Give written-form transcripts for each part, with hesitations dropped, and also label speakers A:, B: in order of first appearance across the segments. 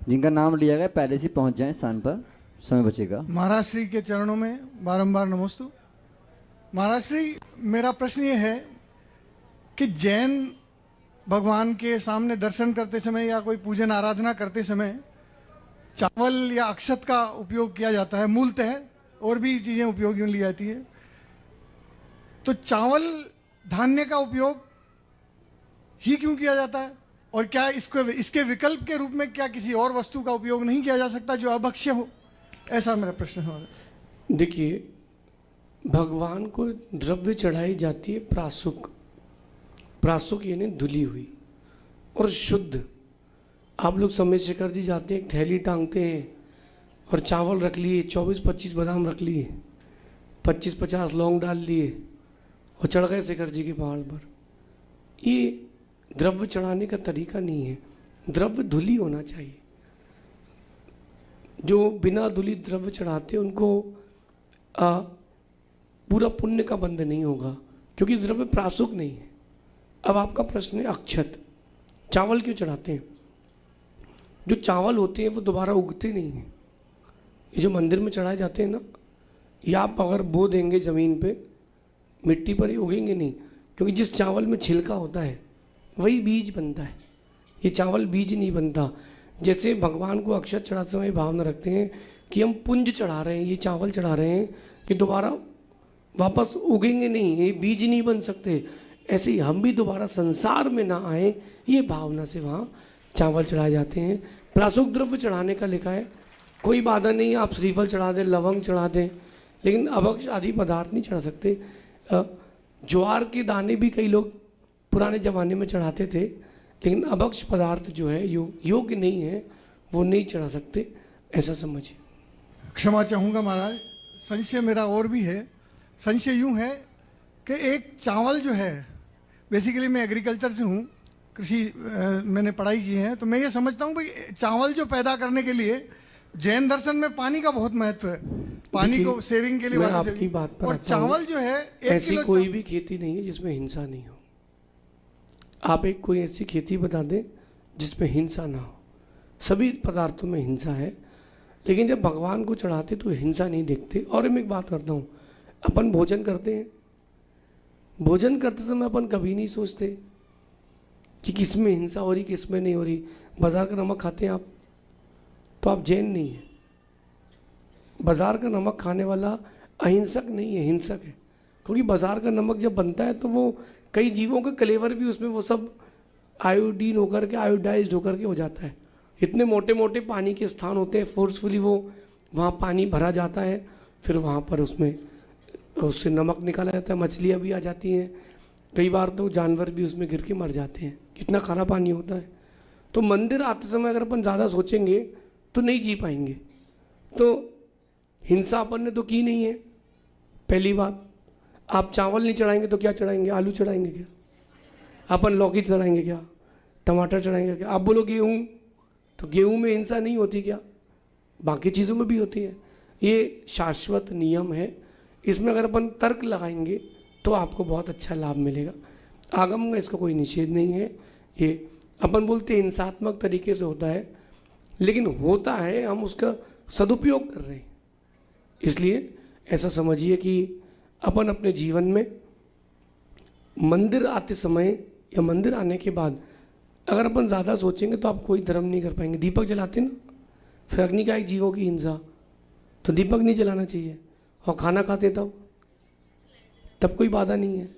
A: जिनका नाम लिया गया पहले से पहुंच जाएं स्थान पर, समय बचेगा।
B: महाराज श्री के चरणों में बारंबार नमोस्तु। महाराज श्री, मेरा प्रश्न ये है कि जैन भगवान के सामने दर्शन करते समय या कोई पूजन आराधना करते समय चावल या अक्षत का उपयोग किया जाता है मूलतः, और भी चीज़ें उपयोग में ली जाती है। तो चावल धान्य का उपयोग ही क्यों किया जाता है, और क्या इसके विकल्प के रूप में क्या किसी और वस्तु का उपयोग नहीं किया जा सकता जो अभक्ष्य हो? ऐसा मेरा प्रश्न है।
C: देखिए, भगवान को द्रव्य चढ़ाई जाती है प्रासुक। प्रासुक यानी धुली हुई और शुद्ध। आप लोग समय शेखर जी जाते हैं, एक थैली टांगते हैं और चावल रख लिए, 24-25 बादाम रख लिए, 25-50 लौंग डाल लिए और चढ़ गए शेखर जी के पहाड़ पर। ये द्रव्य चढ़ाने का तरीका नहीं है। द्रव्य धुली होना चाहिए। जो बिना धुली द्रव्य चढ़ाते उनको पूरा पुण्य का बंध नहीं होगा, क्योंकि द्रव्य प्रासुक नहीं है। अब आपका प्रश्न है अक्षत, चावल क्यों चढ़ाते हैं? जो चावल होते हैं वो दोबारा उगते नहीं हैं। ये जो मंदिर में चढ़ाए जाते हैं ना, ये आप अगर बो देंगे ज़मीन पे, मिट्टी पर ही उगेंगे नहीं, क्योंकि जिस चावल में छिलका होता है वही बीज बनता है। ये चावल बीज नहीं बनता। जैसे भगवान को अक्षत चढ़ाते समय भावना रखते हैं कि हम पुंज चढ़ा रहे हैं, ये चावल चढ़ा रहे हैं कि दोबारा वापस उगेंगे नहीं, ये बीज नहीं बन सकते। ऐसे ही हम भी दोबारा संसार में ना आए, ये भावना से वहाँ चावल चढ़ाए जाते हैं। प्रासुक द्रव्य चढ़ाने का लिखा है, कोई बाधा नहीं। आप श्रीफल चढ़ा दें, लवंग चढ़ा दें, लेकिन अभक्ष आदि पदार्थ नहीं चढ़ा सकते। ज्वार के दाने भी कई लोग पुराने ज़माने में चढ़ाते थे, लेकिन अभक्ष पदार्थ जो है योग्य नहीं है, वो नहीं चढ़ा सकते, ऐसा समझिए।
B: क्षमा चाहूँगा महाराज, संशय मेरा और भी है। संशय यूँ है कि एक चावल जो है, बेसिकली मैं एग्रीकल्चर से हूँ, कृषि मैंने पढ़ाई की है, तो मैं ये समझता हूँ भाई चावल जो पैदा करने के लिए जैन दर्शन में पानी का बहुत महत्व है। पानी को सेविंग के लिए
C: मैं आपकी बात पर
B: और चावल जो है,
C: ऐसी कोई भी खेती नहीं है जिसमें हिंसा नहीं हो। आप एक कोई ऐसी खेती बता दें जिसमें हिंसा ना हो। सभी पदार्थों में हिंसा है, लेकिन जब भगवान को चढ़ाते तो हिंसा नहीं देखते। और मैं एक बात करता हूँ, अपन भोजन करते हैं, भोजन करते समय अपन कभी नहीं सोचते कि किस में हिंसा हो रही, किस में नहीं हो रही। बाजार का नमक खाते हैं आप, तो आप जैन नहीं है। बाजार का नमक खाने वाला अहिंसक नहीं है, हिंसक है। क्योंकि बाजार का नमक जब बनता है तो वो कई जीवों के कलेवर भी उसमें वो सब आयोडीन होकर के, आयोडाइज्ड होकर के हो जाता है। इतने मोटे मोटे पानी के स्थान होते हैं, फोर्सफुली वो वहाँ पानी भरा जाता है, फिर वहाँ पर उससे नमक निकाला जाता है, मछलियाँ भी आ जाती हैं, कई बार तो जानवर भी उसमें गिर के मर जाते हैं, कितना खारा पानी होता है। तो मंदिर आते समय अगर अपन ज़्यादा सोचेंगे तो नहीं जी पाएंगे। तो हिंसा अपन ने तो की नहीं है। पहली बात, आप चावल नहीं चढ़ाएंगे तो क्या चढ़ाएंगे? आलू चढ़ाएंगे क्या? अपन लौकी चढ़ाएंगे क्या? टमाटर चढ़ाएंगे क्या? आप बोलो गेहूँ, तो गेहूँ में हिंसा नहीं होती क्या? बाकी चीज़ों में भी होती है। ये शाश्वत नियम है, इसमें अगर अपन तर्क लगाएंगे तो आपको बहुत अच्छा लाभ मिलेगा। आगम में इसका कोई निषेध नहीं है। ये अपन बोलते हैं हिंसात्मक तरीके से होता है, लेकिन होता है, हम उसका सदुपयोग कर रहे हैं। इसलिए ऐसा समझिए कि अपन अपने जीवन में मंदिर आते समय या मंदिर आने के बाद अगर अपन ज़्यादा सोचेंगे तो आप कोई धर्म नहीं कर पाएंगे। दीपक जलाते ना, फिर अग्निकायिक जीवों की हिंसा, तो दीपक नहीं जलाना चाहिए। और खाना खाते तब कोई बाधा नहीं है।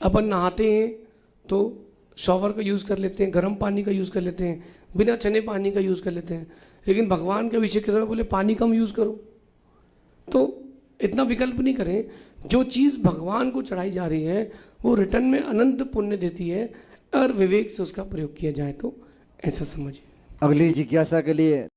C: अपन नहाते हैं तो शॉवर का यूज़ कर लेते हैं, गर्म पानी का यूज़ कर लेते हैं, बिना छने पानी का यूज़ कर लेते हैं, लेकिन भगवान के अभिषेक के समय बोले पानी कम यूज़ करो। तो इतना विकल्प नहीं करें। जो चीज़ भगवान को चढ़ाई जा रही है वो रिटर्न में अनंत पुण्य देती है, अगर विवेक से उसका प्रयोग किया जाए तो, ऐसा समझिए।
A: अगली जिज्ञासा के लिए